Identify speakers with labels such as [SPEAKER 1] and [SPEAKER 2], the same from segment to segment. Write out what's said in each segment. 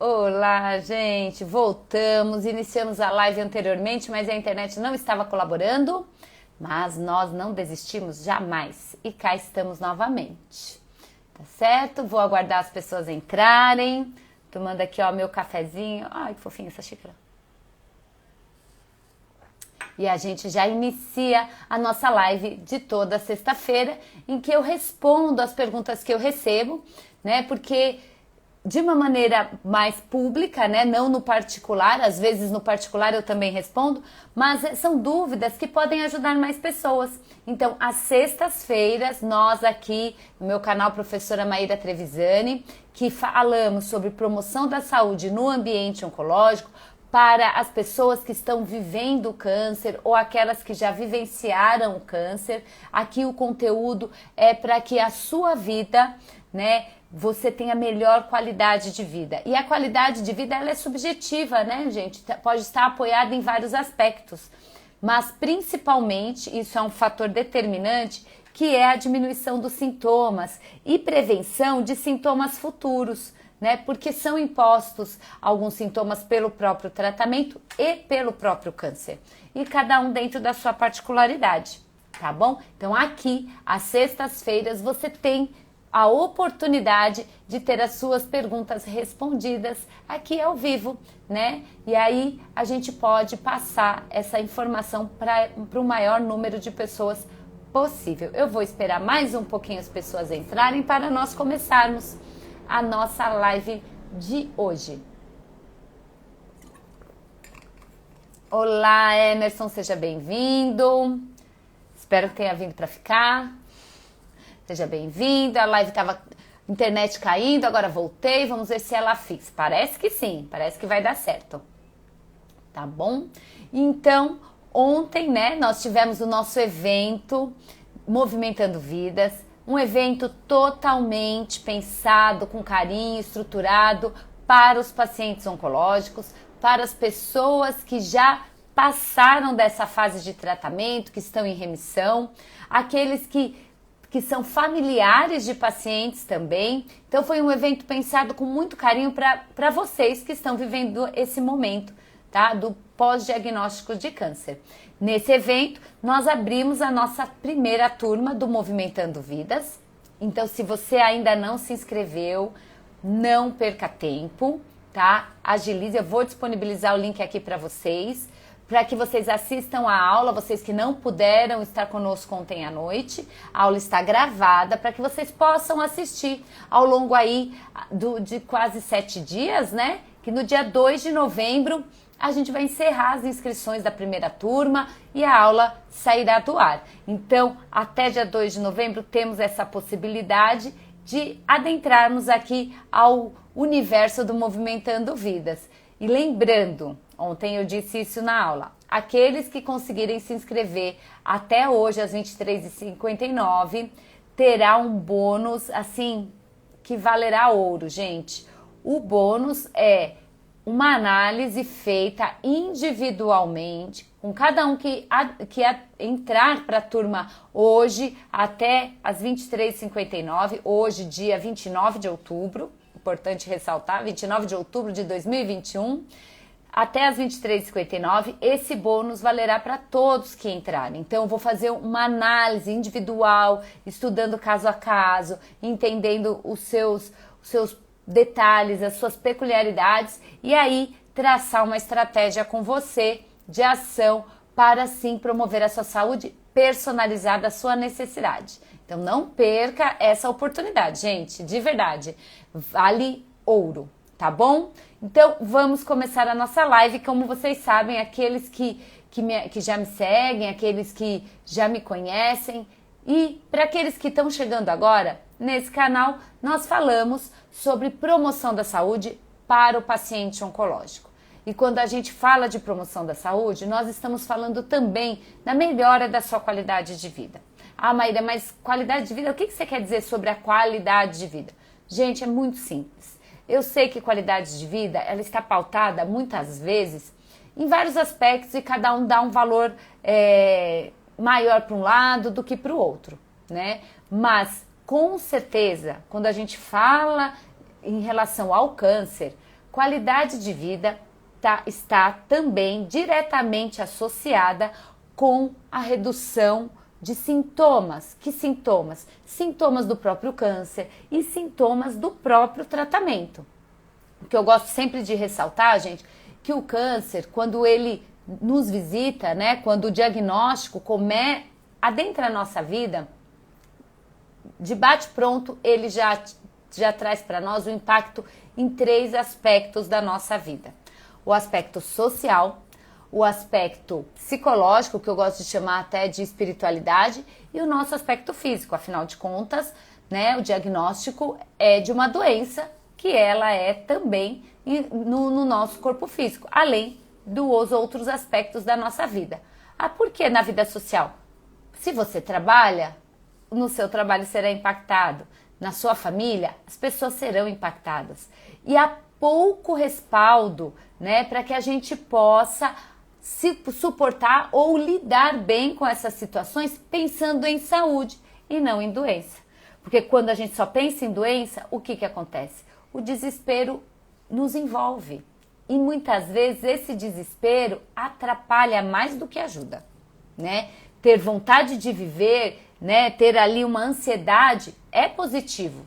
[SPEAKER 1] Olá, gente, voltamos, iniciamos a live anteriormente, mas a internet não estava colaborando, mas nós não desistimos jamais e cá estamos novamente, tá certo? Vou aguardar as pessoas entrarem, tomando aqui ó meu cafezinho, ai que fofinha essa xícara. E a gente já inicia a nossa live de toda sexta-feira, em que eu respondo as perguntas que eu recebo, né? Porque de uma maneira mais pública, né? Não no particular, às vezes no particular eu também respondo, mas são dúvidas que podem ajudar mais pessoas. Então, às sextas-feiras, nós aqui no meu canal Professora Maíra Trevisani, que falamos sobre promoção da saúde no ambiente oncológico, para as pessoas que estão vivendo o câncer ou aquelas que já vivenciaram o câncer. Aqui o conteúdo é para que a sua vida, né, você tenha melhor qualidade de vida. E a qualidade de vida ela é subjetiva, né, gente? Pode estar apoiada em vários aspectos, mas principalmente isso é um fator determinante, que é a diminuição dos sintomas e prevenção de sintomas futuros, né? Porque são impostos alguns sintomas pelo próprio tratamento e pelo próprio câncer. E cada um dentro da sua particularidade, tá bom? Então aqui, às sextas-feiras, você tem a oportunidade de ter as suas perguntas respondidas aqui ao vivo, né? E aí a gente pode passar essa informação para o maior número de pessoas possível. Eu vou esperar mais um pouquinho as pessoas entrarem para nós começarmos a nossa live de hoje. Olá, Emerson, seja bem-vindo. Espero que tenha vindo para ficar. Seja bem-vindo. A live estava internet caindo, agora voltei. Vamos ver se ela fixa. Parece que sim, parece que vai dar certo. Tá bom? Então, ontem, né, nós tivemos o nosso evento Movimentando Vidas. Um evento totalmente pensado, com carinho, estruturado para os pacientes oncológicos, para as pessoas que já passaram dessa fase de tratamento, que estão em remissão, aqueles que são familiares de pacientes também. Então foi um evento pensado com muito carinho para vocês que estão vivendo esse momento, tá? Do pós-diagnóstico de câncer. Nesse evento, nós abrimos a nossa primeira turma do Movimentando Vidas. Então, se você ainda não se inscreveu, não perca tempo, tá? Agilize, eu vou disponibilizar o link aqui para vocês, para que vocês assistam a aula, vocês que não puderam estar conosco ontem à noite. A aula está gravada para que vocês possam assistir ao longo aí de quase 7 dias, né? Que no dia 2 de novembro a gente vai encerrar as inscrições da primeira turma e a aula sairá do ar. Então, até dia 2 de novembro temos essa possibilidade de adentrarmos aqui ao universo do Movimentando Vidas. E lembrando, ontem eu disse isso na aula, aqueles que conseguirem se inscrever até hoje às 23h59 terá um bônus assim que valerá ouro, gente. O bônus é uma análise feita individualmente, com cada um que entrar para a turma hoje até as 23h59, hoje dia 29 de outubro, importante ressaltar, 29 de outubro de 2021, até as 23h59, esse bônus valerá para todos que entrarem. Então, eu vou fazer uma análise individual, estudando caso a caso, entendendo os seus detalhes, as suas peculiaridades e aí traçar uma estratégia com você de ação para sim promover a sua saúde personalizada à sua necessidade. Então não perca essa oportunidade, gente, de verdade, vale ouro, tá bom? Então vamos começar a nossa live. Como vocês sabem, aqueles que já me seguem, aqueles que já me conhecem e para aqueles que estão chegando agora, nesse canal nós falamos sobre promoção da saúde para o paciente oncológico. E quando a gente fala de promoção da saúde, nós estamos falando também da melhora da sua qualidade de vida. Ah, Maíra, mas qualidade de vida, o que você quer dizer sobre a qualidade de vida? Gente, é muito simples. Eu sei que qualidade de vida, ela está pautada muitas vezes em vários aspectos e cada um dá um valor maior para um lado do que para o outro, né? Mas com certeza, quando a gente fala em relação ao câncer, qualidade de vida está também diretamente associada com a redução de sintomas. Que sintomas? Sintomas do próprio câncer e sintomas do próprio tratamento. O que eu gosto sempre de ressaltar, gente, que o câncer, quando ele nos visita, né, quando o diagnóstico adentra a nossa vida, de bate-pronto, ele já traz para nós o impacto em 3 aspectos da nossa vida. O aspecto social, o aspecto psicológico, que eu gosto de chamar até de espiritualidade, e o nosso aspecto físico. Afinal de contas, né, o diagnóstico é de uma doença que ela é também no nosso corpo físico, além dos outros aspectos da nossa vida. Por que na vida social? Se você trabalha, no seu trabalho será impactado. Na sua família, as pessoas serão impactadas. E há pouco respaldo, né, para que a gente possa se suportar ou lidar bem com essas situações pensando em saúde e não em doença. Porque quando a gente só pensa em doença, o que acontece? O desespero nos envolve. E muitas vezes esse desespero atrapalha mais do que ajuda, né? Ter vontade de viver, né, ter ali uma ansiedade é positivo,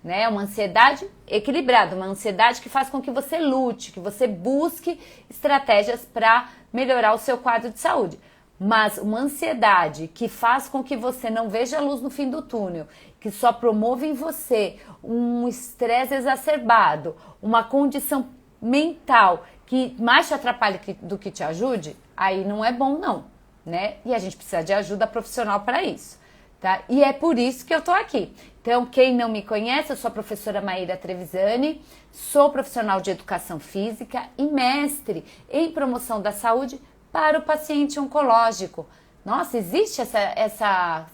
[SPEAKER 1] né? Uma ansiedade equilibrada, uma ansiedade que faz com que você lute, que você busque estratégias para melhorar o seu quadro de saúde. Mas uma ansiedade que faz com que você não veja a luz no fim do túnel, que só promove em você um estresse exacerbado, uma condição mental que mais te atrapalha do que te ajude, aí não é bom não, né? E a gente precisa de ajuda profissional para isso, tá? E é por isso que eu tô aqui. Então, quem não me conhece, eu sou a professora Maíra Trevisani, sou profissional de educação física e mestre em promoção da saúde para o paciente oncológico. Nossa, existe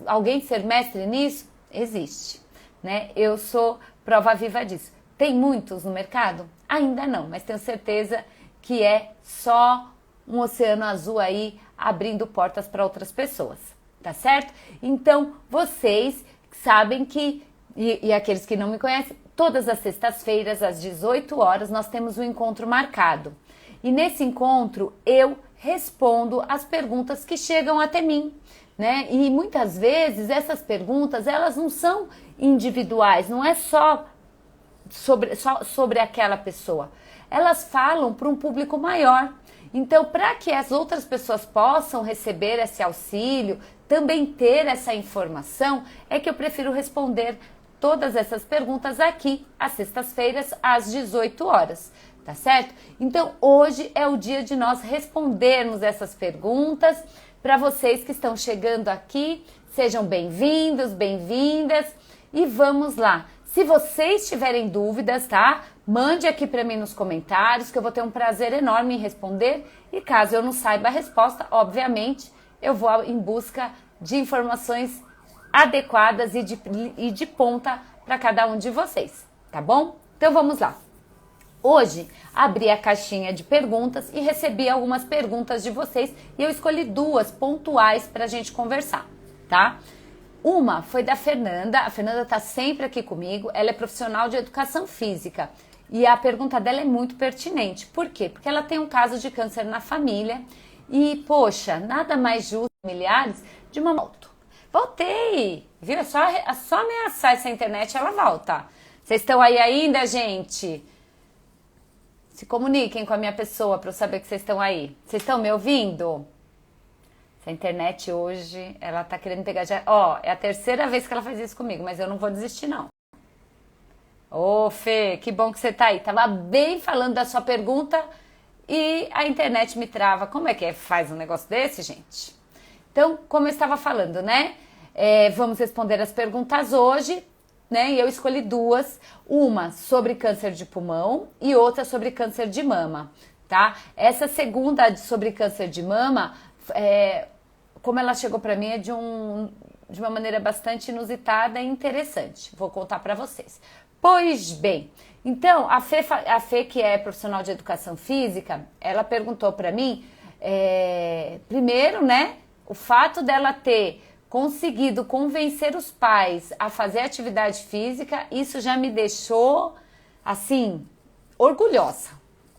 [SPEAKER 1] alguém ser mestre nisso? Existe, né? Eu sou prova viva disso. Tem muitos no mercado? Ainda não, mas tenho certeza que é só um oceano azul aí abrindo portas para outras pessoas, tá certo? Então, vocês sabem que, e aqueles que não me conhecem, todas as sextas-feiras, às 18 horas, nós temos um encontro marcado. E nesse encontro, eu respondo as perguntas que chegam até mim, né? E muitas vezes essas perguntas, elas não são individuais, não é só sobre aquela pessoa. Elas falam para um público maior. Então, para que as outras pessoas possam receber esse auxílio, também ter essa informação, é que eu prefiro responder todas essas perguntas aqui, às sextas-feiras, às 18 horas, tá certo? Então, hoje é o dia de nós respondermos essas perguntas. Para vocês que estão chegando aqui, sejam bem-vindos, bem-vindas, e vamos lá. Se vocês tiverem dúvidas, tá? Mande aqui para mim nos comentários, que eu vou ter um prazer enorme em responder. E caso eu não saiba a resposta, obviamente, eu vou em busca de informações adequadas e de ponta para cada um de vocês, tá bom? Então vamos lá. Hoje abri a caixinha de perguntas e recebi algumas perguntas de vocês e eu escolhi 2 pontuais para a gente conversar, tá? Uma foi da Fernanda. A Fernanda está sempre aqui comigo, ela é profissional de educação física e a pergunta dela é muito pertinente. Por quê? Porque ela tem um caso de câncer na família e, poxa, nada mais justo, familiares, de uma moto. Voltei! Viu? É só ameaçar essa internet, ela volta. Vocês estão aí ainda, gente? Se comuniquem com a minha pessoa para eu saber que vocês estão aí. Vocês estão me ouvindo? Essa internet hoje, ela tá querendo pegar já... Ó, é a 3ª vez que ela faz isso comigo, mas eu não vou desistir, não. Ô, Fê, que bom que você tá aí. Tava bem falando da sua pergunta e a internet me trava. Como é que faz um negócio desse, gente? Então, como eu estava falando, né? Vamos responder as perguntas hoje, né? E eu escolhi 2. Uma sobre câncer de pulmão e outra sobre câncer de mama, tá? Essa segunda sobre câncer de mama... como ela chegou para mim é de uma maneira bastante inusitada e interessante. Vou contar para vocês. Pois bem, então a Fê, que é profissional de educação física, ela perguntou para mim, primeiro, né, o fato dela ter conseguido convencer os pais a fazer atividade física, isso já me deixou, assim, orgulhosa,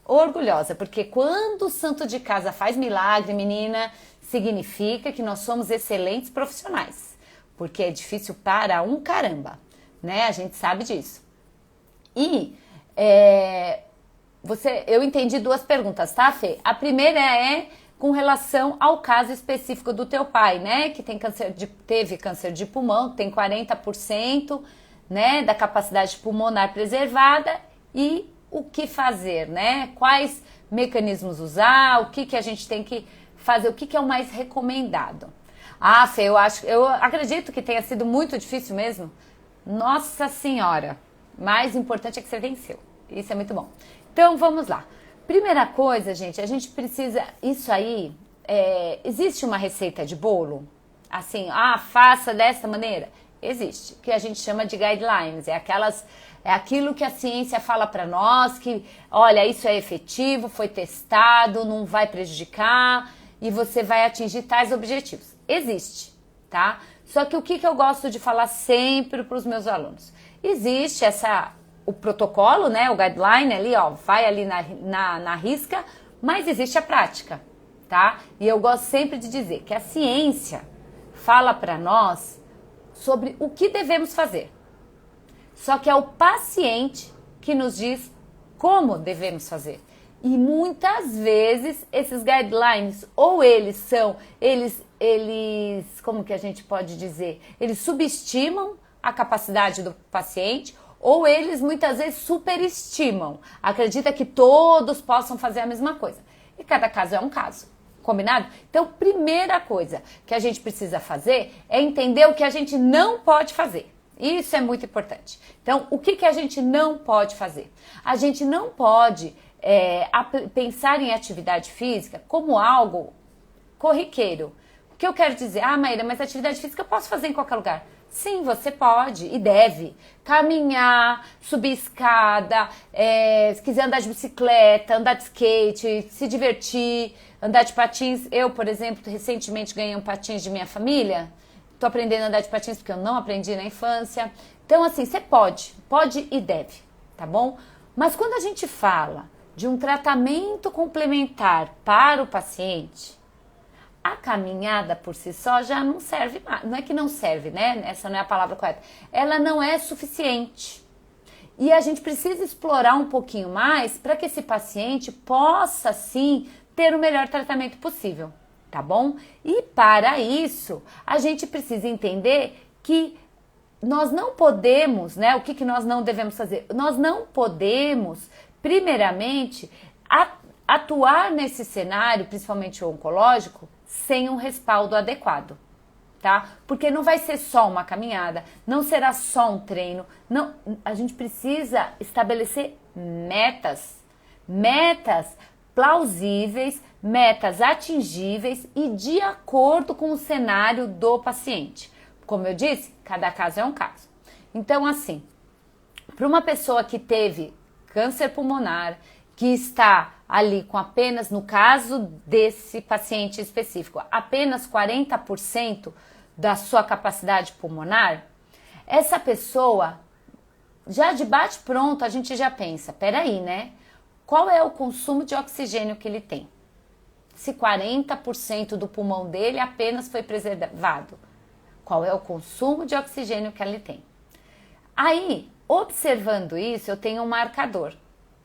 [SPEAKER 1] orgulhosa, porque quando o santo de casa faz milagre, menina, significa que nós somos excelentes profissionais, porque é difícil para um caramba, né? A gente sabe disso. E eu entendi duas perguntas, tá, Fê? A primeira é com relação ao caso específico do teu pai, né? Que teve câncer de pulmão, tem 40%, né, da capacidade pulmonar preservada, e o que fazer, né? Quais mecanismos usar, o que a gente tem que fazer, o que é o mais recomendado. Ah, Fê, eu acredito que tenha sido muito difícil mesmo. Nossa Senhora, mais importante é que você venceu. Isso é muito bom. Então, vamos lá. Primeira coisa, gente, a gente precisa... Isso aí, existe uma receita de bolo? Assim, faça dessa maneira? Existe, que a gente chama de guidelines. É aquilo que a ciência fala para nós, que, olha, isso é efetivo, foi testado, não vai prejudicar e você vai atingir tais objetivos. Existe, tá? Só que o que eu gosto de falar sempre para os meus alunos? Existe o protocolo, né, o guideline ali, ó, vai ali na risca, mas existe a prática, tá? E eu gosto sempre de dizer que a ciência fala para nós sobre o que devemos fazer. Só que é o paciente que nos diz como devemos fazer. E muitas vezes esses guidelines, ou eles como que a gente pode dizer? Eles subestimam a capacidade do paciente, ou eles muitas vezes superestimam. Acredita que todos possam fazer a mesma coisa. E cada caso é um caso. Combinado? Então, primeira coisa que a gente precisa fazer é entender o que a gente não pode fazer. Isso é muito importante. Então, o que a gente não pode fazer? A gente não pode pensar em atividade física como algo corriqueiro. O que eu quero dizer? Maíra, mas atividade física eu posso fazer em qualquer lugar. Sim, você pode e deve caminhar, subir escada, se quiser andar de bicicleta, andar de skate, se divertir, andar de patins. Eu, por exemplo, recentemente ganhei um patins de minha família. Estou aprendendo a andar de patins porque eu não aprendi na infância. Então, assim, você pode e deve, tá bom? Mas quando a gente fala de um tratamento complementar para o paciente, a caminhada por si só já não serve mais. Não é que não serve, né? Essa não é a palavra correta. Ela não é suficiente. E a gente precisa explorar um pouquinho mais para que esse paciente possa, sim, ter o melhor tratamento possível, tá bom? E para isso, a gente precisa entender que nós não podemos, né? O que nós não devemos fazer? Nós não podemos, primeiramente, atuar nesse cenário, principalmente o oncológico, sem um respaldo adequado, tá? Porque não vai ser só uma caminhada, não será só um treino, não, a gente precisa estabelecer metas plausíveis, metas atingíveis e de acordo com o cenário do paciente. Como eu disse, cada caso é um caso. Então, assim, para uma pessoa que teve câncer pulmonar, que está ali com apenas, no caso desse paciente específico, apenas 40% da sua capacidade pulmonar, essa pessoa, já de bate pronto, a gente já pensa, peraí, né? Qual é o consumo de oxigênio que ele tem? Se 40% do pulmão dele apenas foi preservado, qual é o consumo de oxigênio que ele tem? Aí, observando isso, eu tenho um marcador,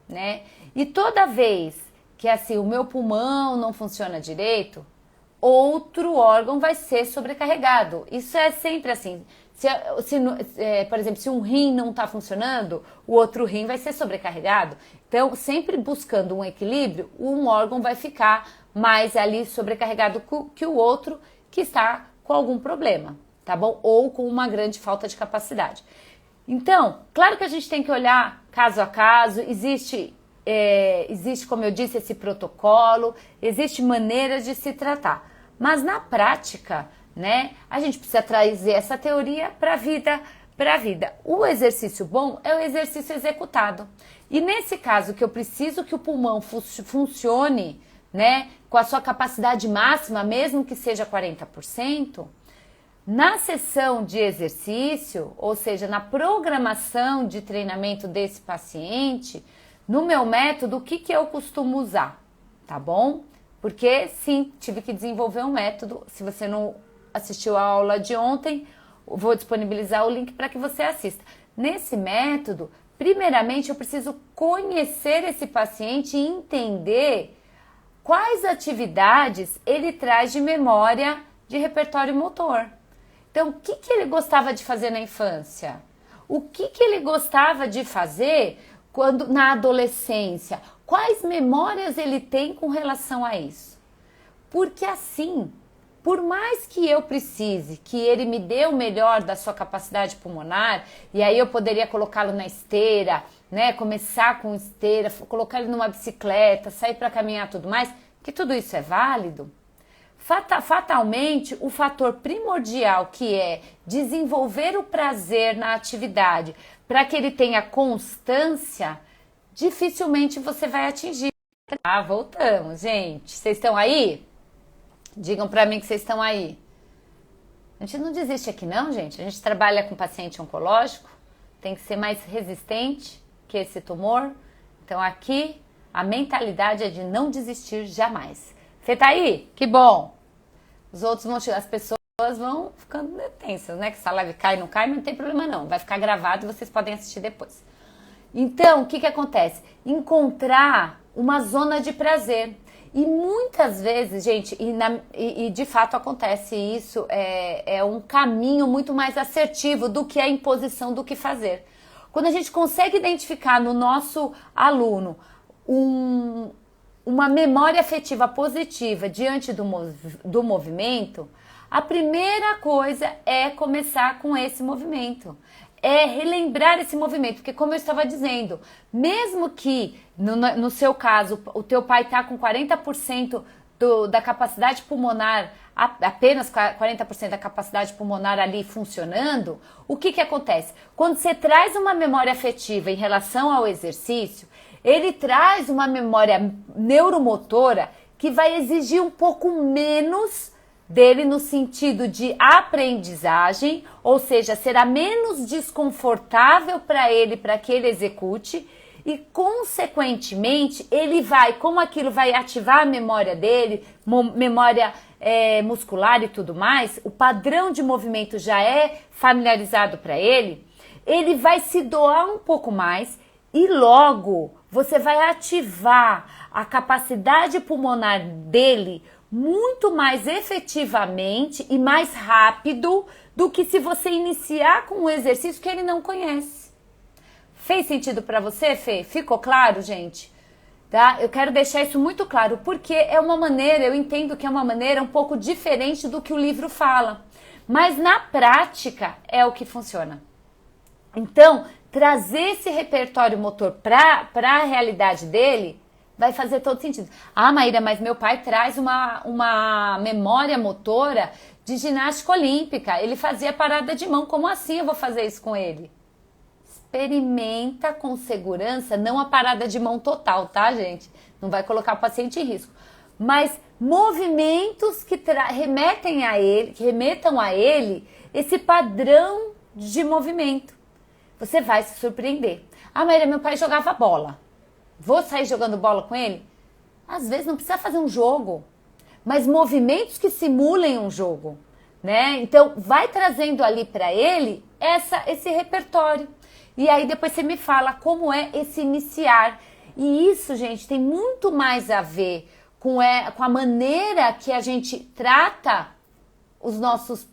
[SPEAKER 1] né? E toda vez que assim o meu pulmão não funciona direito, outro órgão vai ser sobrecarregado. Isso é sempre assim. Por exemplo, se um rim não está funcionando, o outro rim vai ser sobrecarregado. Então, sempre buscando um equilíbrio, um órgão vai ficar mais ali sobrecarregado que o outro que está com algum problema, tá bom? Ou com uma grande falta de capacidade. Então, claro que a gente tem que olhar caso a caso, existe, como eu disse, esse protocolo, existe maneiras de se tratar. Mas na prática, né, a gente precisa trazer essa teoria para a vida. O exercício bom é o exercício executado. E nesse caso que eu preciso que o pulmão funcione, né, com a sua capacidade máxima, mesmo que seja 40%, na sessão de exercício, ou seja, na programação de treinamento desse paciente, No meu método, o que eu costumo usar, tá bom? Porque sim, tive que desenvolver um método. Se você não assistiu a aula de ontem, vou disponibilizar o link para que você assista. Nesse método, primeiramente eu preciso conhecer esse paciente e entender quais atividades ele traz de memória de repertório motor. Então, o que ele gostava de fazer na infância? O que ele gostava de fazer quando na adolescência? Quais memórias ele tem com relação a isso? Porque assim, por mais que eu precise que ele me dê o melhor da sua capacidade pulmonar, e aí eu poderia colocá-lo na esteira, né, começar com esteira, colocar ele numa bicicleta, sair para caminhar e tudo mais, que tudo isso é válido, fatalmente o fator primordial que é desenvolver o prazer na atividade para que ele tenha constância, dificilmente você vai atingir. Ah, voltamos, gente. Vocês estão aí? Digam para mim que vocês estão aí. A gente não desiste aqui não, gente. A gente trabalha com paciente oncológico, tem que ser mais resistente que esse tumor. Então aqui a mentalidade é de não desistir jamais. Você tá aí? Que bom! Os outros vão chegar, as pessoas vão ficando tensas, né? Que essa live cai, não cai, mas não tem problema não. Vai ficar gravado e vocês podem assistir depois. Então, o que acontece? Encontrar uma zona de prazer. E muitas vezes, gente, e de fato acontece isso, é um caminho muito mais assertivo do que a imposição do que fazer. Quando a gente consegue identificar no nosso aluno uma memória afetiva positiva diante do movimento, a primeira coisa é começar com esse movimento. É relembrar esse movimento, porque como eu estava dizendo, mesmo que no seu caso o teu pai está com 40% da capacidade pulmonar, apenas 40% da capacidade pulmonar ali funcionando, o que acontece? Quando você traz uma memória afetiva em relação ao exercício, ele traz uma memória neuromotora que vai exigir um pouco menos dele no sentido de aprendizagem, ou seja, será menos desconfortável para ele, para que ele execute, e consequentemente ele vai, como aquilo vai ativar a memória dele, memória muscular e tudo mais, o padrão de movimento já é familiarizado para ele vai se doar um pouco mais e logo você vai ativar a capacidade pulmonar dele muito mais efetivamente e mais rápido do que se você iniciar com um exercício que ele não conhece. Fez sentido para você, Fê? Ficou claro, gente? Tá? Eu quero deixar isso muito claro, porque é uma maneira, eu entendo que é uma maneira um pouco diferente do que o livro fala, mas na prática é o que funciona. Então, trazer esse repertório motor para a realidade dele vai fazer todo sentido. Ah, Maíra, mas meu pai traz uma memória motora de ginástica olímpica. Ele fazia parada de mão. Como assim eu vou fazer isso com ele? Experimenta com segurança, não a parada de mão total, tá, gente? Não vai colocar o paciente em risco. Mas movimentos que remetam a ele esse padrão de movimento. Você vai se surpreender. Ah, Maíra, meu pai jogava bola. Vou sair jogando bola com ele? Às vezes não precisa fazer um jogo, mas movimentos que simulem um jogo, né? Então, vai trazendo ali para ele esse repertório. E aí depois você me fala como é esse iniciar. E isso, gente, tem muito mais a ver com a maneira que a gente trata os nossos,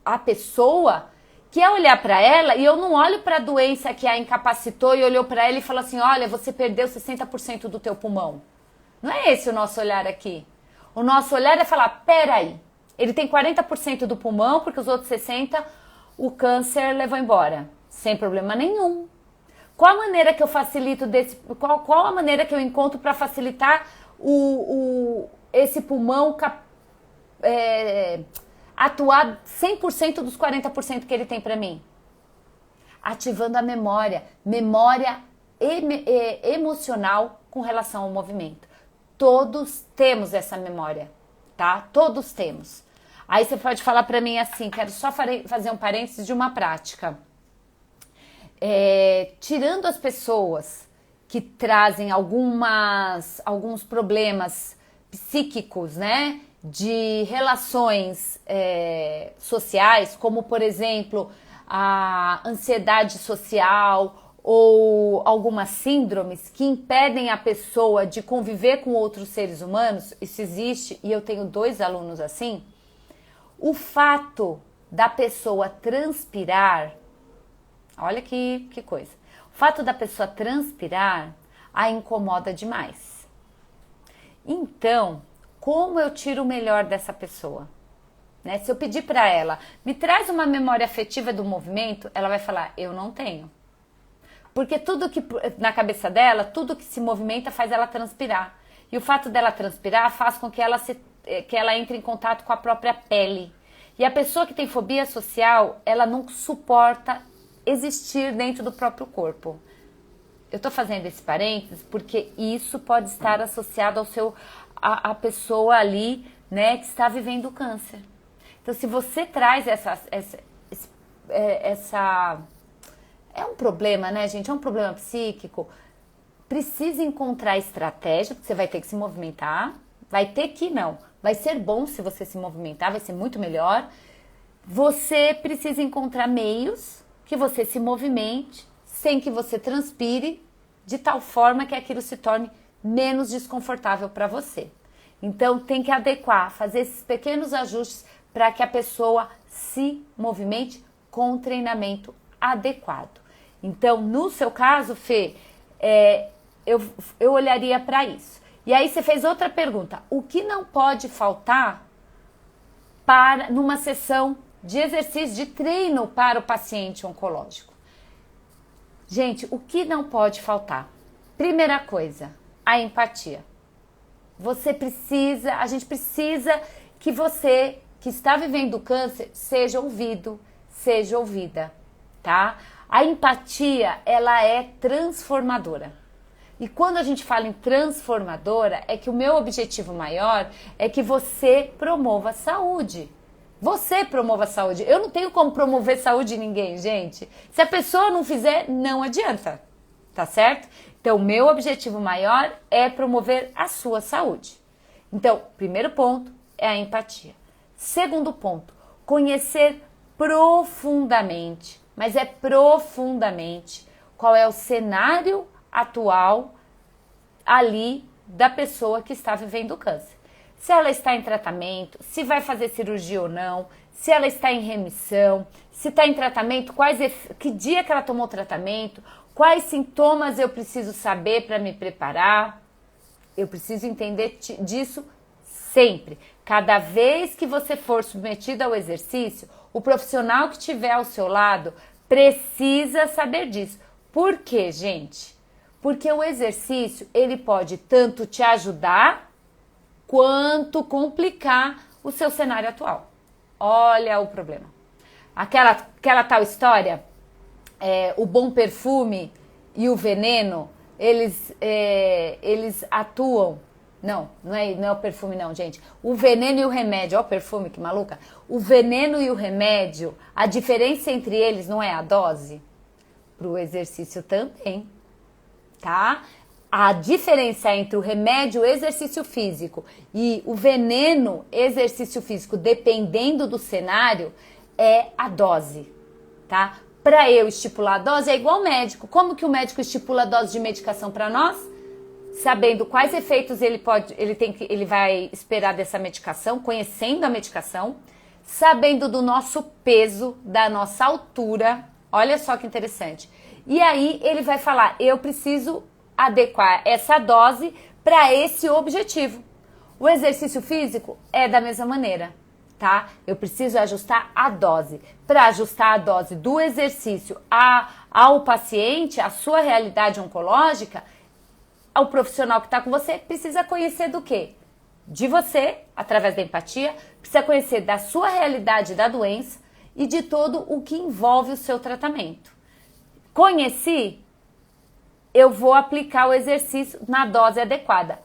[SPEAKER 1] a pessoa, que é olhar para ela, e eu não olho para a doença que a incapacitou e olhou para ela e falou assim, olha, você perdeu 60% do teu pulmão. Não é esse o nosso olhar aqui. O nosso olhar é falar, peraí, ele tem 40% do pulmão, porque os outros 60% o câncer levou embora, sem problema nenhum. Qual a maneira que eu facilito qual a maneira que eu encontro para facilitar esse pulmão atuar 100% dos 40% que ele tem para mim? Ativando a memória emocional com relação ao movimento. Todos temos essa memória, tá? Todos temos. Aí você pode falar para mim assim, quero só fazer um parênteses de uma prática. Tirando as pessoas que trazem alguns problemas psíquicos, né? De relações sociais, como por exemplo a ansiedade social ou algumas síndromes que impedem a pessoa de conviver com outros seres humanos. Isso existe e eu tenho 2 alunos assim. O fato da pessoa transpirar, olha que coisa, o fato da pessoa transpirar a incomoda demais. Então, como eu tiro o melhor dessa pessoa? Né? Se eu pedir para ela, me traz uma memória afetiva do movimento, ela vai falar, eu não tenho. Porque tudo que, na cabeça dela, tudo que se movimenta faz ela transpirar. E o fato dela transpirar faz com que ela entre em contato com a própria pele. E a pessoa que tem fobia social, ela não suporta existir dentro do próprio corpo. Eu tô fazendo esse parênteses porque isso pode estar associado ao a pessoa ali, né, que está vivendo o câncer. Então, se você traz essa é um problema, né, gente? É um problema psíquico. Precisa encontrar estratégia, porque você vai ter que se movimentar. Vai ter que não. Vai ser bom se você se movimentar, vai ser muito melhor. Você precisa encontrar meios que você se movimente sem que você transpire, de tal forma que aquilo se torne menos desconfortável para você. Então, tem que adequar, fazer esses pequenos ajustes para que a pessoa se movimente com um treinamento adequado. Então, no seu caso, Fê, eu olharia para isso. E aí você fez outra pergunta. O que não pode faltar numa sessão de exercício, de treino para o paciente oncológico? Gente, o que não pode faltar? Primeira coisa, a empatia. A gente precisa que você, que está vivendo o câncer, seja ouvido, seja ouvida, tá? A empatia, ela é transformadora. E quando a gente fala em transformadora, é que o meu objetivo maior é que você promova a saúde. Você promova a saúde. Eu não tenho como promover saúde em ninguém, gente. Se a pessoa não fizer, não adianta. Tá certo? Então, o meu objetivo maior é promover a sua saúde. Então, primeiro ponto é a empatia. Segundo ponto, conhecer profundamente, mas é profundamente, qual é o cenário atual ali da pessoa que está vivendo o câncer. Se ela está em tratamento, se vai fazer cirurgia ou não, se ela está em remissão, se está em tratamento, que dia que ela tomou o tratamento, quais sintomas eu preciso saber para me preparar. Eu preciso entender disso sempre. Cada vez que você for submetido ao exercício, o profissional que estiver ao seu lado precisa saber disso. Por quê, gente? Porque o exercício, ele pode tanto te ajudar quanto complicar o seu cenário atual. Olha o problema. Aquela tal história, o bom perfume e o veneno, eles atuam. Não é o perfume não, gente. O veneno e o remédio, ó o perfume, que maluca. O veneno e o remédio, a diferença entre eles não é a dose? Pro exercício também, tá? A diferença entre o remédio, exercício físico, e o veneno, exercício físico, dependendo do cenário, é a dose, tá? Para eu estipular a dose é igual ao médico. Como que o médico estipula a dose de medicação para nós? Sabendo quais efeitos ele vai esperar dessa medicação, conhecendo a medicação, sabendo do nosso peso, da nossa altura. Olha só que interessante. E aí ele vai falar, eu preciso adequar essa dose para esse objetivo. O exercício físico é da mesma maneira, tá? Eu preciso ajustar a dose. Para ajustar a dose do exercício ao paciente, à sua realidade oncológica, o profissional que está com você precisa conhecer do quê? De você, através da empatia, precisa conhecer da sua realidade da doença e de todo o que envolve o seu tratamento. Conheci, eu vou aplicar o exercício na dose adequada.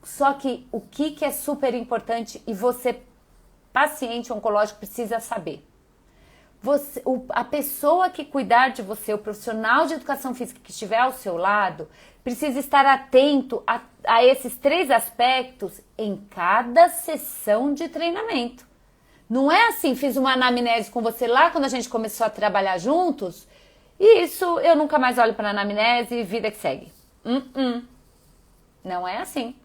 [SPEAKER 1] Só que o que é super importante e você, paciente oncológico, precisa saber? A pessoa que cuidar de você, o profissional de educação física que estiver ao seu lado, precisa estar atento a esses 3 aspectos em cada sessão de treinamento. Não é assim, fiz uma anamnese com você lá quando a gente começou a trabalhar juntos, e isso eu nunca mais olho para a anamnese e vida que segue. Não é assim.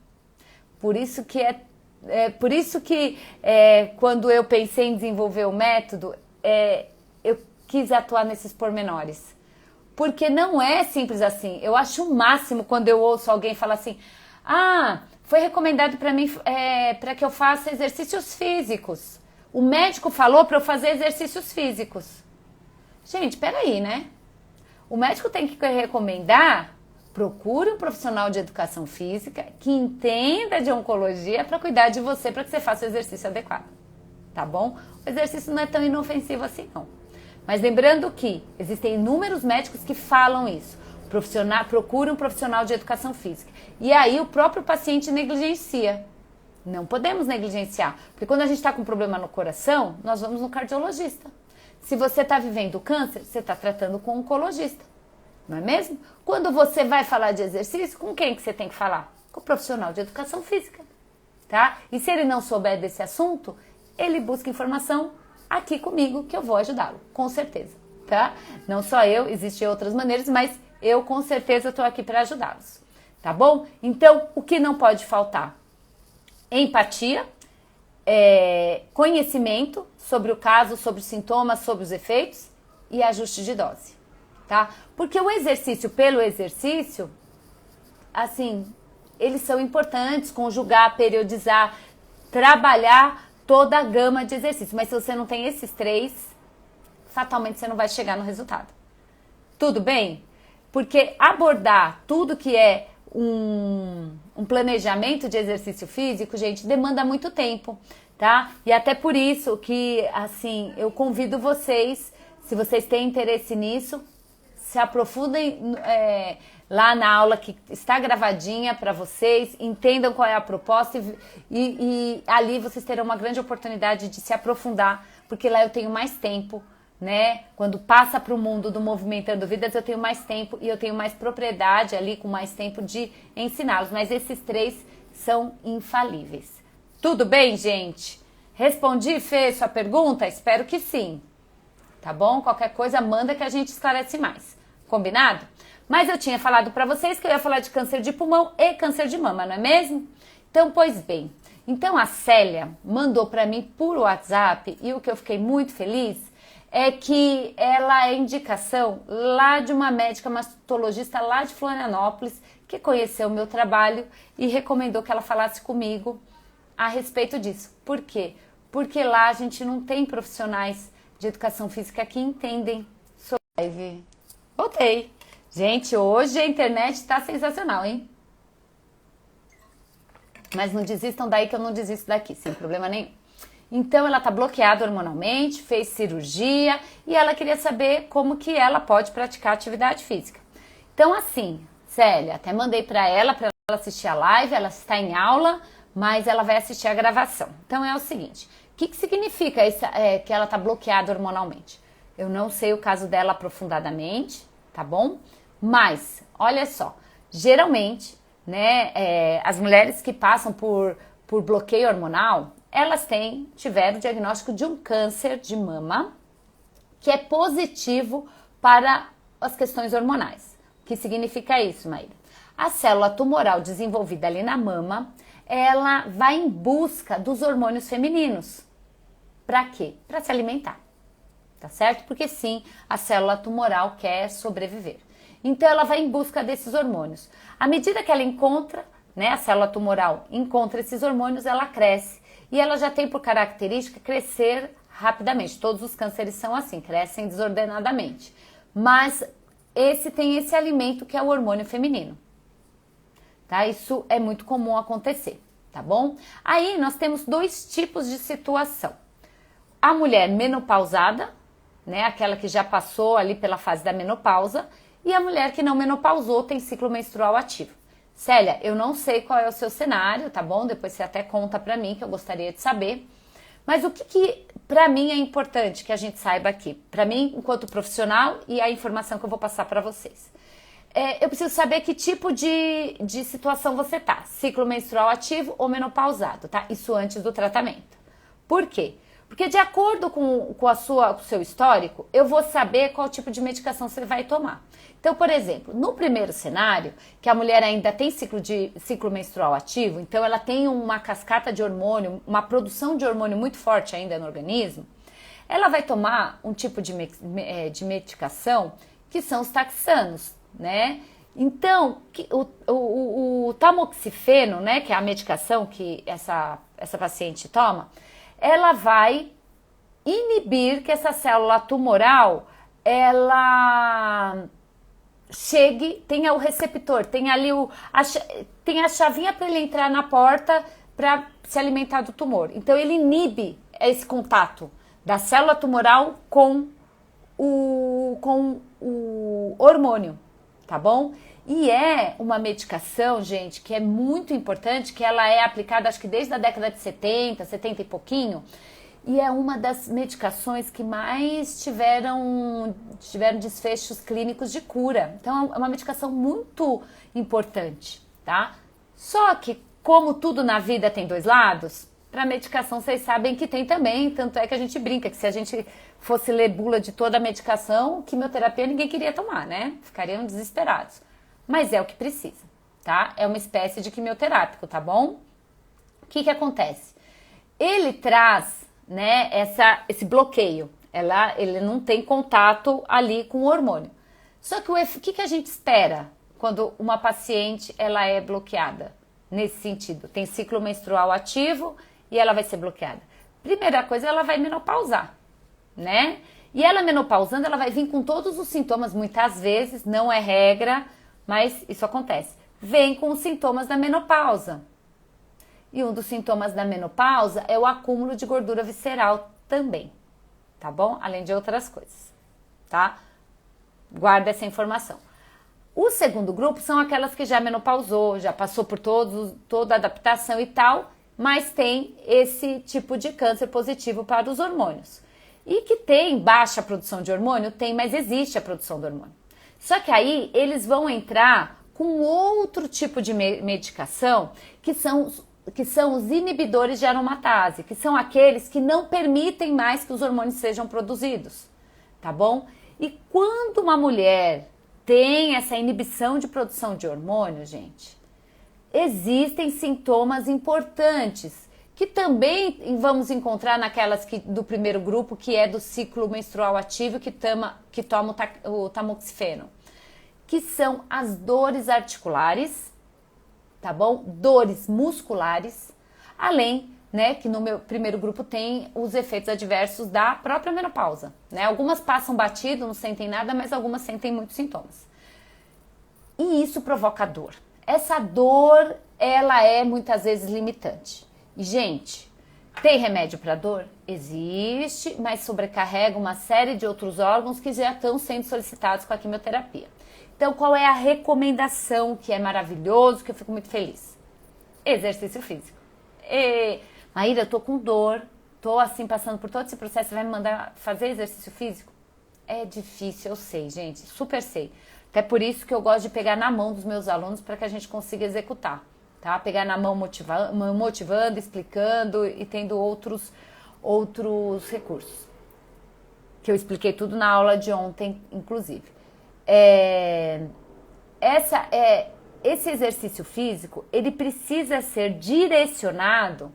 [SPEAKER 1] Por isso que quando eu pensei em desenvolver o método, eu quis atuar nesses pormenores. Porque não é simples assim. Eu acho o máximo quando eu ouço alguém falar assim: foi recomendado para mim para que eu faça exercícios físicos. O médico falou para eu fazer exercícios físicos. Gente, peraí, né? O médico tem que recomendar, procure um profissional de educação física que entenda de oncologia para cuidar de você, para que você faça o exercício adequado. Tá bom? O exercício não é tão inofensivo assim, não. Mas lembrando que existem inúmeros médicos que falam isso. Procure um profissional de educação física. E aí o próprio paciente negligencia. Não podemos negligenciar. Porque quando a gente está com problema no coração, nós vamos no cardiologista. Se você está vivendo câncer, você está tratando com um oncologista. Não é mesmo? Quando você vai falar de exercício, com quem que você tem que falar? Com o profissional de educação física. Tá? E se ele não souber desse assunto, ele busca informação aqui comigo, que eu vou ajudá-lo, com certeza, tá? Não só eu, existem outras maneiras, mas eu com certeza estou aqui para ajudá-los, tá bom? Então, o que não pode faltar? Empatia, conhecimento sobre o caso, sobre os sintomas, sobre os efeitos e ajuste de dose, tá? Porque o exercício pelo exercício, assim, eles são importantes, conjugar, periodizar, trabalhar toda a gama de exercícios. Mas se você não tem esses 3, fatalmente você não vai chegar no resultado. Tudo bem? Porque abordar tudo que é um planejamento de exercício físico, gente, demanda muito tempo, tá? E até por isso que, assim, eu convido vocês, se vocês têm interesse nisso, se aprofundem lá na aula que está gravadinha para vocês, entendam qual é a proposta e ali vocês terão uma grande oportunidade de se aprofundar, porque lá eu tenho mais tempo, né? Quando passa para o mundo do Movimentando Vidas, eu tenho mais tempo e eu tenho mais propriedade ali, com mais tempo de ensiná-los. Mas esses 3 são infalíveis. Tudo bem, gente? Respondi, Fê, sua pergunta? Espero que sim. Tá bom? Qualquer coisa, manda que a gente esclarece mais. Combinado? Mas eu tinha falado para vocês que eu ia falar de câncer de pulmão e câncer de mama, não é mesmo? Então, pois bem. Então, a Célia mandou para mim por WhatsApp e o que eu fiquei muito feliz é que ela é indicação lá de uma médica mastologista lá de Florianópolis que conheceu o meu trabalho e recomendou que ela falasse comigo a respeito disso. Por quê? Porque lá a gente não tem profissionais de educação física que entendem sobre live. Voltei. Gente, hoje a internet está sensacional, hein? Mas não desistam daí que eu não desisto daqui, sem problema nenhum. Então ela tá bloqueada hormonalmente, fez cirurgia e ela queria saber como que ela pode praticar atividade física. Então assim, Célia, até mandei para ela assistir a live, ela está em aula, mas ela vai assistir a gravação. Então é o seguinte, o que significa que ela tá bloqueada hormonalmente? Eu não sei o caso dela aprofundadamente, tá bom? Mas, olha só, geralmente, né, as mulheres que passam por bloqueio hormonal, elas tiveram o diagnóstico de um câncer de mama que é positivo para as questões hormonais. O que significa isso, Maíra? A célula tumoral desenvolvida ali na mama, ela vai em busca dos hormônios femininos. Para quê? Para se alimentar, tá certo? Porque sim, a célula tumoral quer sobreviver. Então ela vai em busca desses hormônios. À medida que ela encontra, né, a célula tumoral encontra esses hormônios, ela cresce. E ela já tem por característica crescer rapidamente. Todos os cânceres são assim, crescem desordenadamente. Mas esse tem esse alimento que é o hormônio feminino. Tá? Isso é muito comum acontecer, tá bom? Aí nós temos 2 tipos de situação. A mulher menopausada, né, aquela que já passou ali pela fase da menopausa, e a mulher que não menopausou tem ciclo menstrual ativo. Célia, eu não sei qual é o seu cenário, tá bom? Depois você até conta pra mim, que eu gostaria de saber. Mas o que para mim é importante que a gente saiba aqui, para mim enquanto profissional e a informação que eu vou passar para vocês. Eu preciso saber que tipo de situação você tá, ciclo menstrual ativo ou menopausado, tá? Isso antes do tratamento. Por quê? Porque de acordo com o seu histórico, eu vou saber qual tipo de medicação você vai tomar. Então, por exemplo, no primeiro cenário, que a mulher ainda tem ciclo menstrual ativo, então ela tem uma cascata de hormônio, uma produção de hormônio muito forte ainda no organismo, ela vai tomar um tipo de medicação que são os taxanos, né? Então, o tamoxifeno, né, que é a medicação que essa paciente toma, ela vai inibir que essa célula tumoral, ela chegue, tenha o receptor, tenha ali tem a chavinha para ele entrar na porta para se alimentar do tumor. Então ele inibe esse contato da célula tumoral com o hormônio, tá bom? E é uma medicação, gente, que é muito importante, que ela é aplicada acho que desde a década de 70 e pouquinho, e é uma das medicações que mais tiveram desfechos clínicos de cura. Então, é uma medicação muito importante, tá? Só que, como tudo na vida tem dois lados, para medicação vocês sabem que tem também, tanto é que a gente brinca que se a gente fosse ler bula de toda a medicação, quimioterapia ninguém queria tomar, né? Ficariam desesperados. Mas é o que precisa, tá? É uma espécie de quimioterápico, tá bom? O que acontece? Ele traz, né, esse bloqueio. Ele não tem contato ali com o hormônio. Só que o que a gente espera quando uma paciente ela é bloqueada? Nesse sentido, tem ciclo menstrual ativo e ela vai ser bloqueada. Primeira coisa, ela vai menopausar, né? E ela menopausando, ela vai vir com todos os sintomas, muitas vezes, não é regra, mas isso acontece. Vem com os sintomas da menopausa. E um dos sintomas da menopausa é o acúmulo de gordura visceral também, tá bom? Além de outras coisas, tá? Guarda essa informação. O segundo grupo são aquelas que já menopausou, já passou por toda a adaptação e tal, mas tem esse tipo de câncer positivo para os hormônios. E que tem baixa produção de hormônio? Tem, mas existe a produção do hormônio. Só que aí eles vão entrar com outro tipo de medicação, que são os inibidores de aromatase, que são aqueles que não permitem mais que os hormônios sejam produzidos, tá bom? E quando uma mulher tem essa inibição de produção de hormônio, gente, existem sintomas importantes, que também vamos encontrar naquelas do primeiro grupo, que é do ciclo menstrual ativo, que toma o tamoxifeno, que são as dores articulares, tá bom? Dores musculares, além, né, que no meu primeiro grupo tem os efeitos adversos da própria menopausa, né? Algumas passam batido, não sentem nada, mas algumas sentem muitos sintomas. E isso provoca dor. Essa dor, ela é muitas vezes limitante. E, gente, tem remédio para dor? Existe, mas sobrecarrega uma série de outros órgãos que já estão sendo solicitados com a quimioterapia. Então, qual é a recomendação que é maravilhoso, que eu fico muito feliz? Exercício físico. Maíra, eu tô com dor, tô assim passando por todo esse processo, você vai me mandar fazer exercício físico? É difícil, eu sei, gente, super sei. Até por isso que eu gosto de pegar na mão dos meus alunos para que a gente consiga executar, tá? Pegar na mão motivando, explicando e tendo outros recursos. Que eu expliquei tudo na aula de ontem, inclusive. Esse exercício físico, ele precisa ser direcionado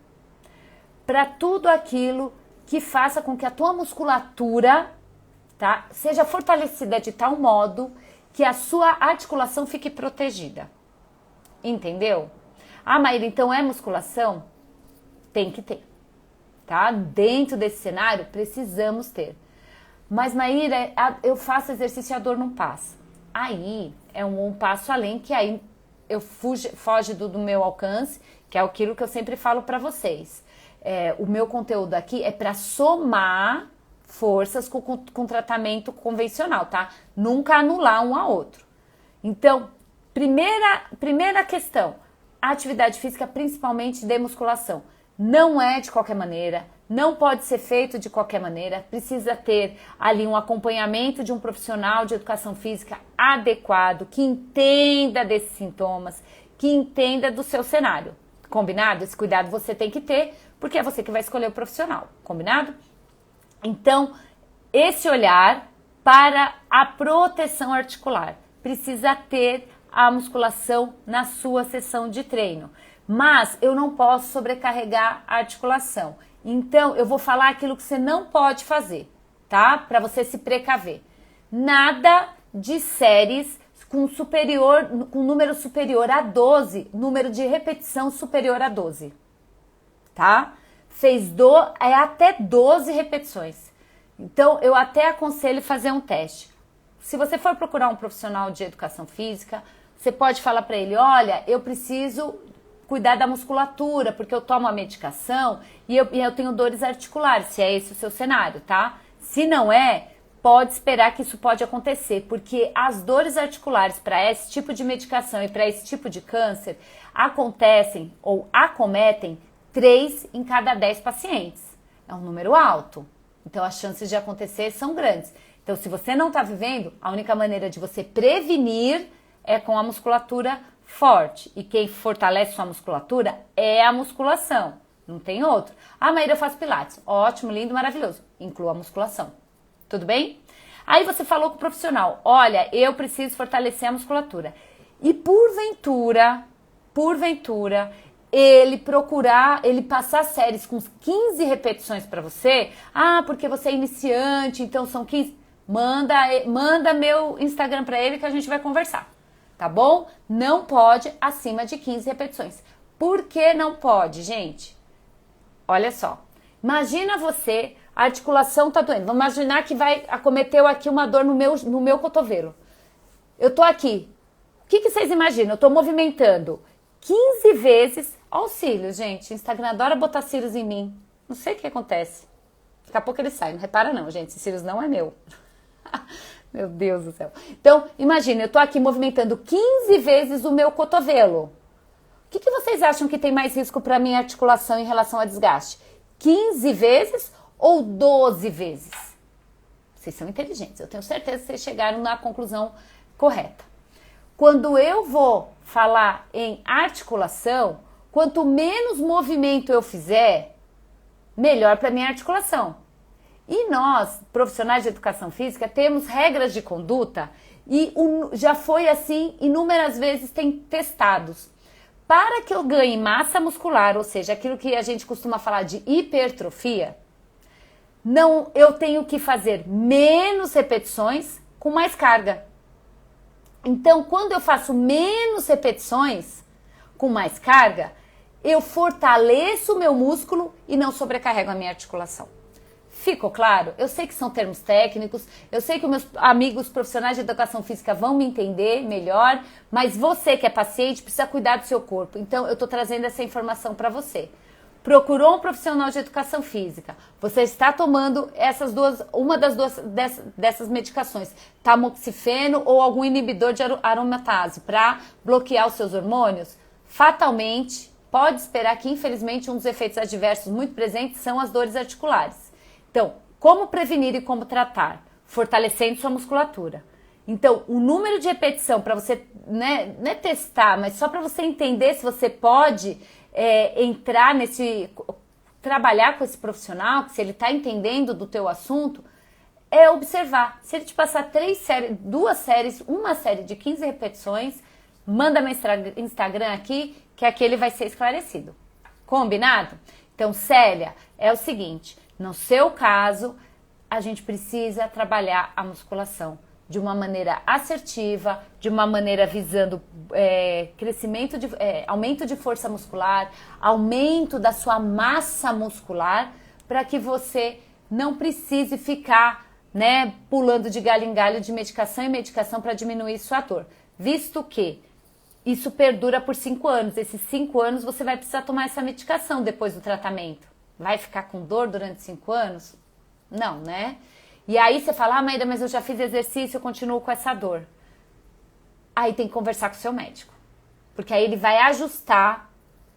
[SPEAKER 1] para tudo aquilo que faça com que a tua musculatura, tá, seja fortalecida de tal modo que a sua articulação fique protegida. Entendeu? Ah, Maíra, então é musculação? Tem que ter, tá? Dentro desse cenário, precisamos ter. Mas, Maíra, eu faço exercício e a dor não passa. Aí é um passo além, que aí foge do meu alcance, que é aquilo que eu sempre falo para vocês. O meu conteúdo aqui é para somar forças com tratamento convencional, tá? Nunca anular um ao outro. Então, primeira questão, a atividade física, principalmente de musculação. Não é de qualquer maneira, não pode ser feito de qualquer maneira, precisa ter ali um acompanhamento de um profissional de educação física adequado, que entenda desses sintomas, que entenda do seu cenário. Combinado? Esse cuidado você tem que ter, porque é você que vai escolher o profissional. Combinado? Então, esse olhar para a proteção articular. Precisa ter a musculação na sua sessão de treino. Mas eu não posso sobrecarregar a articulação. Então, eu vou falar aquilo que você não pode fazer, tá? Para você se precaver. Nada de séries com número superior a 12, número de repetição superior a 12, tá? É até 12 repetições. Então, eu até aconselho fazer um teste. Se você for procurar um profissional de educação física, você pode falar para ele, olha, eu preciso cuidar da musculatura, porque eu tomo a medicação e eu tenho dores articulares, se é esse o seu cenário, tá? Se não é, pode esperar que isso pode acontecer, porque as dores articulares para esse tipo de medicação e para esse tipo de câncer acontecem ou acometem 3 em cada 10 pacientes. É um número alto. Então, as chances de acontecer são grandes. Então, se você não está vivendo, a única maneira de você prevenir é com a musculatura forte. E quem fortalece sua musculatura é a musculação. Não tem outro. Ah, Maíra, eu faço pilates. Ótimo, lindo, maravilhoso. Inclua a musculação. Tudo bem? Aí você falou com o profissional. Olha, eu preciso fortalecer a musculatura. E porventura, ele passar séries com 15 repetições para você, porque você é iniciante, então são 15, manda meu Instagram para ele que a gente vai conversar, tá bom? Não pode acima de 15 repetições. Por que não pode, gente? Olha só, imagina você, a articulação tá doendo, vamos imaginar que acometeu aqui uma dor no meu cotovelo. Eu tô aqui, o que vocês imaginam? Eu tô movimentando 15 vezes, ó os cílios, gente, o Instagram adora botar cílios em mim, não sei o que acontece, daqui a pouco ele sai, não repara não, gente, esses cílios não é meu, meu Deus do céu. Então, imagina, eu tô aqui movimentando 15 vezes o meu cotovelo, o que vocês acham que tem mais risco para minha articulação em relação a desgaste? 15 vezes ou 12 vezes? Vocês são inteligentes, eu tenho certeza que vocês chegaram na conclusão correta. Quando eu vou falar em articulação, quanto menos movimento eu fizer, melhor para minha articulação. E nós, profissionais de educação física, temos regras de conduta e já foi assim inúmeras vezes testados. Para que eu ganhe massa muscular, ou seja, aquilo que a gente costuma falar de hipertrofia, eu tenho que fazer menos repetições com mais carga. Então, quando eu faço menos repetições com mais carga, eu fortaleço o meu músculo e não sobrecarrego a minha articulação. Ficou claro? Eu sei que são termos técnicos, eu sei que os meus amigos profissionais de educação física vão me entender melhor, mas você que é paciente precisa cuidar do seu corpo. Então, eu estou trazendo essa informação para você. Procurou um profissional de educação física, você está tomando uma das duas dessas medicações, tamoxifeno ou algum inibidor de aromatase para bloquear os seus hormônios, fatalmente pode esperar que infelizmente um dos efeitos adversos muito presentes são as dores articulares. Então, como prevenir e como tratar? Fortalecendo sua musculatura. Então, o número de repetição para você, não é testar, mas só para você entender se você pode trabalhar com esse profissional, se ele está entendendo do teu assunto, é observar. Se ele te passar 2 séries, uma série de 15 repetições, manda meu Instagram aqui, que aquele vai ser esclarecido. Combinado? Então, Célia, é o seguinte, no seu caso, a gente precisa trabalhar a musculação de uma maneira assertiva, de uma maneira visando aumento de força muscular, aumento da sua massa muscular, para que você não precise ficar pulando de galho em galho de medicação em medicação para diminuir sua dor. Visto que isso perdura por 5 anos. Esses 5 anos você vai precisar tomar essa medicação depois do tratamento. Vai ficar com dor durante 5 anos? Não, né? E aí você fala, Maíra, mas eu já fiz exercício, eu continuo com essa dor. Aí tem que conversar com o seu médico. Porque aí ele vai ajustar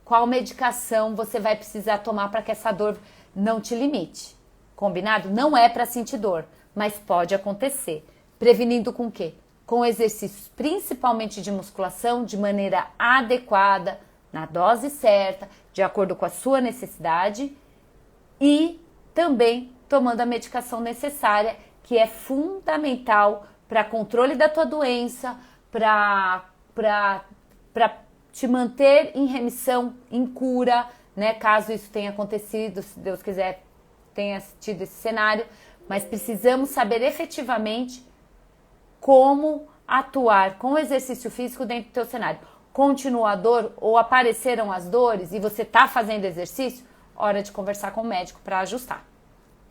[SPEAKER 1] qual medicação você vai precisar tomar para que essa dor não te limite. Combinado? Não é para sentir dor, mas pode acontecer. Prevenindo com o quê? Com exercícios, principalmente de musculação, de maneira adequada, na dose certa, de acordo com a sua necessidade e também tomando a medicação necessária, que é fundamental para controle da tua doença, para te manter em remissão, em cura, né? Caso isso tenha acontecido, se Deus quiser, tenha tido esse cenário, mas precisamos saber efetivamente como atuar com o exercício físico dentro do teu cenário. Continua a dor ou apareceram as dores e você está fazendo exercício, hora de conversar com o médico para ajustar.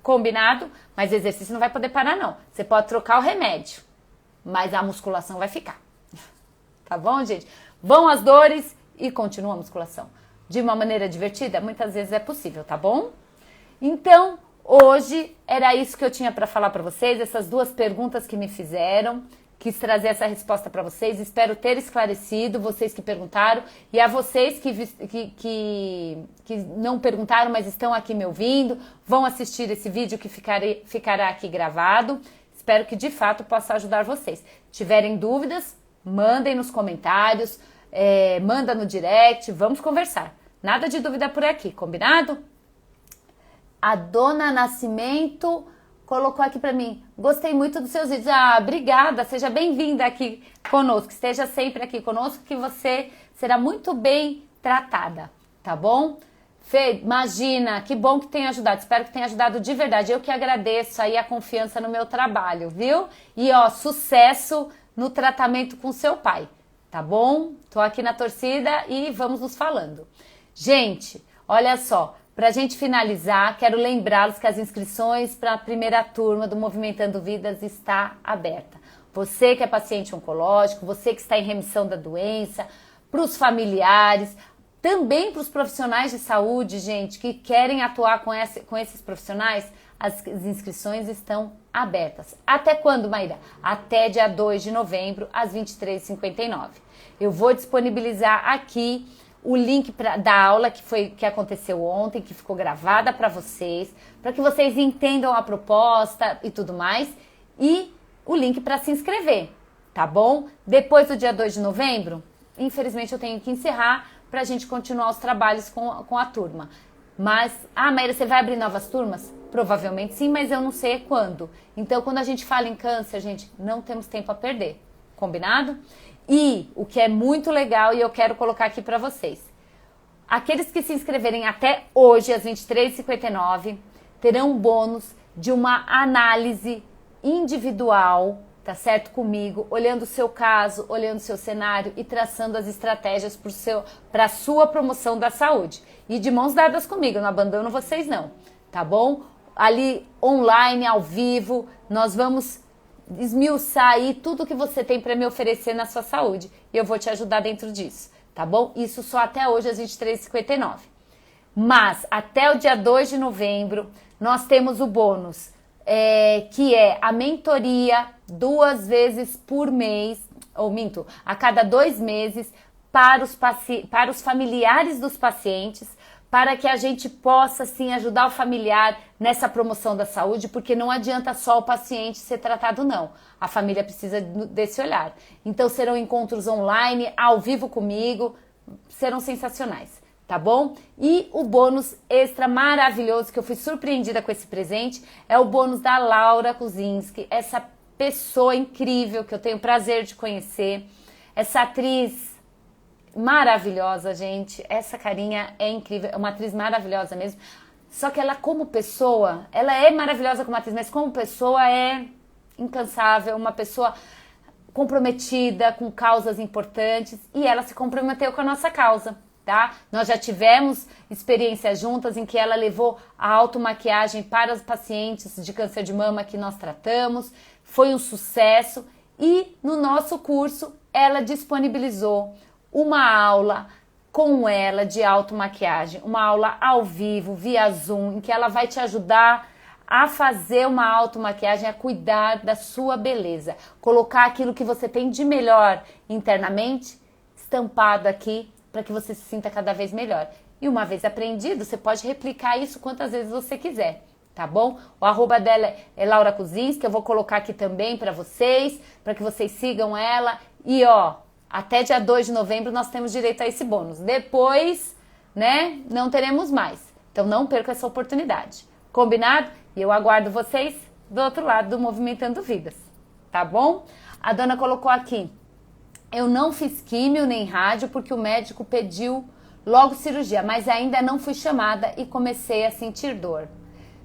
[SPEAKER 1] Combinado? Mas o exercício não vai poder parar não. Você pode trocar o remédio, mas a musculação vai ficar. Tá bom, gente? Vão as dores e continua a musculação. De uma maneira divertida, muitas vezes é possível, tá bom? Então, hoje era isso que eu tinha para falar para vocês, essas duas perguntas que me fizeram. Quis trazer essa resposta para vocês, espero ter esclarecido vocês que perguntaram e a vocês que não perguntaram, mas estão aqui me ouvindo, vão assistir esse vídeo que ficará aqui gravado. Espero que de fato possa ajudar vocês. Tiverem dúvidas, mandem nos comentários, manda no direct, vamos conversar. Nada de dúvida por aqui, combinado? A Dona Nascimento colocou aqui para mim, gostei muito dos seus vídeos. Ah, obrigada, seja bem-vinda aqui conosco, esteja sempre aqui conosco, que você será muito bem tratada, tá bom? Fê, imagina, que bom que tenha ajudado, espero que tenha ajudado de verdade, eu que agradeço aí a confiança no meu trabalho, viu? E ó, sucesso no tratamento com seu pai, tá bom? Tô aqui na torcida e vamos nos falando. Gente, olha só, pra gente finalizar, quero lembrá-los que as inscrições para a primeira turma do Movimentando Vidas está aberta. Você que é paciente oncológico, você que está em remissão da doença, para os familiares, também para os profissionais de saúde, gente, que querem atuar com esses profissionais, as inscrições estão abertas. Até quando, Maíra? Até dia 2 de novembro, às 23h59. Eu vou disponibilizar aqui o link da aula que aconteceu ontem, que ficou gravada para vocês entendam a proposta e tudo mais, e o link para se inscrever, tá bom? Depois do dia 2 de novembro, infelizmente eu tenho que encerrar para a gente continuar os trabalhos com a turma. Mas, Maíra, você vai abrir novas turmas? Provavelmente sim, mas eu não sei quando. Então, quando a gente fala em câncer, gente, não temos tempo a perder, combinado? E o que é muito legal e eu quero colocar aqui para vocês. Aqueles que se inscreverem até hoje, às 23h59, terão um bônus de uma análise individual, tá certo? Comigo, olhando o seu caso, olhando o seu cenário e traçando as estratégias para a sua promoção da saúde. E de mãos dadas comigo, eu não abandono vocês não, tá bom? Ali online, ao vivo, nós vamos esmiuçar aí tudo que você tem para me oferecer na sua saúde e eu vou te ajudar dentro disso, tá bom? Isso só até hoje às 23h59. Mas até o dia 2 de novembro nós temos o bônus, que é a mentoria 2 vezes por mês, ou minto, a cada 2 meses para os familiares dos pacientes, para que a gente possa, sim, ajudar o familiar nessa promoção da saúde, porque não adianta só o paciente ser tratado, não. A família precisa desse olhar. Então, serão encontros online, ao vivo comigo, serão sensacionais, tá bom? E o bônus extra maravilhoso, que eu fui surpreendida com esse presente, é o bônus da Laura Kuzinski, essa pessoa incrível que eu tenho o prazer de conhecer, essa atriz maravilhosa, gente, essa carinha é incrível, é uma atriz maravilhosa mesmo, só que ela como pessoa, ela é maravilhosa como atriz, mas como pessoa é incansável, uma pessoa comprometida com causas importantes, e ela se comprometeu com a nossa causa, tá? Nós já tivemos experiências juntas em que ela levou a automaquiagem para os pacientes de câncer de mama que nós tratamos, foi um sucesso, e no nosso curso ela disponibilizou uma aula com ela de automaquiagem, uma aula ao vivo, via Zoom, em que ela vai te ajudar a fazer uma automaquiagem, a cuidar da sua beleza, colocar aquilo que você tem de melhor internamente estampado aqui para que você se sinta cada vez melhor. E uma vez aprendido, você pode replicar isso quantas vezes você quiser, tá bom? O arroba dela é Laura Cousins, que eu vou colocar aqui também para vocês, para que vocês sigam ela. E ó, até dia 2 de novembro nós temos direito a esse bônus. Depois, né, não teremos mais. Então não perca essa oportunidade. Combinado? E eu aguardo vocês do outro lado do Movimentando Vidas, tá bom? A dona colocou aqui: eu não fiz químio nem rádio porque o médico pediu logo cirurgia, mas ainda não fui chamada e comecei a sentir dor.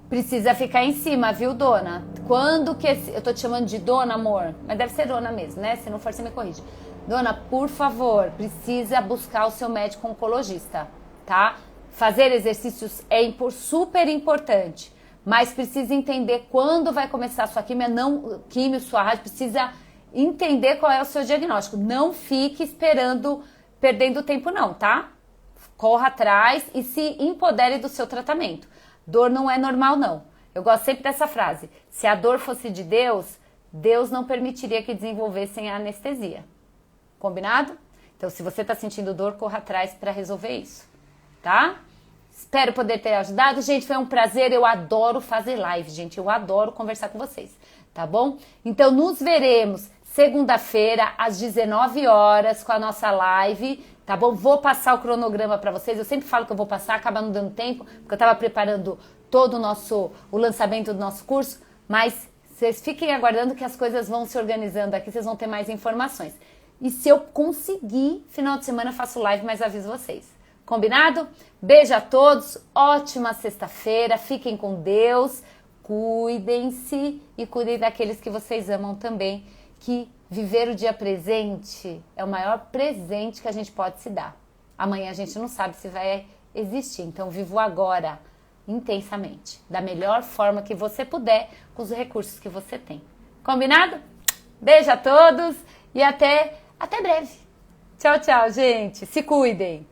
[SPEAKER 1] Precisa ficar em cima, viu, dona? Quando que eu tô te chamando de dona, amor, mas deve ser dona mesmo, né? Se não for, você me corrige. Dona, por favor, precisa buscar o seu médico oncologista, tá? Fazer exercícios é super importante, mas precisa entender quando vai começar a sua químio, não químio, sua rádio, precisa entender qual é o seu diagnóstico. Não fique esperando, perdendo tempo não, tá? Corra atrás e se empodere do seu tratamento. Dor não é normal, não. Eu gosto sempre dessa frase: se a dor fosse de Deus, Deus não permitiria que desenvolvessem a anestesia. Combinado? Então, se você está sentindo dor, corra atrás para resolver isso, tá? Espero poder ter ajudado. Gente, foi um prazer. Eu adoro fazer live, gente. Eu adoro conversar com vocês, tá bom? Então, nos veremos segunda-feira, às 19 horas, com a nossa live, tá bom? Vou passar o cronograma para vocês. Eu sempre falo que eu vou passar, acaba não dando tempo, porque eu estava preparando todo o lançamento do nosso curso, mas vocês fiquem aguardando que as coisas vão se organizando aqui, vocês vão ter mais informações. E se eu conseguir, final de semana eu faço live, mas aviso vocês. Combinado? Beijo a todos, ótima sexta-feira, fiquem com Deus, cuidem-se e cuidem daqueles que vocês amam também, que viver o dia presente é o maior presente que a gente pode se dar. Amanhã a gente não sabe se vai existir, então viva o agora intensamente, da melhor forma que você puder, com os recursos que você tem. Combinado? Beijo a todos e até breve. Tchau, tchau, gente. Se cuidem.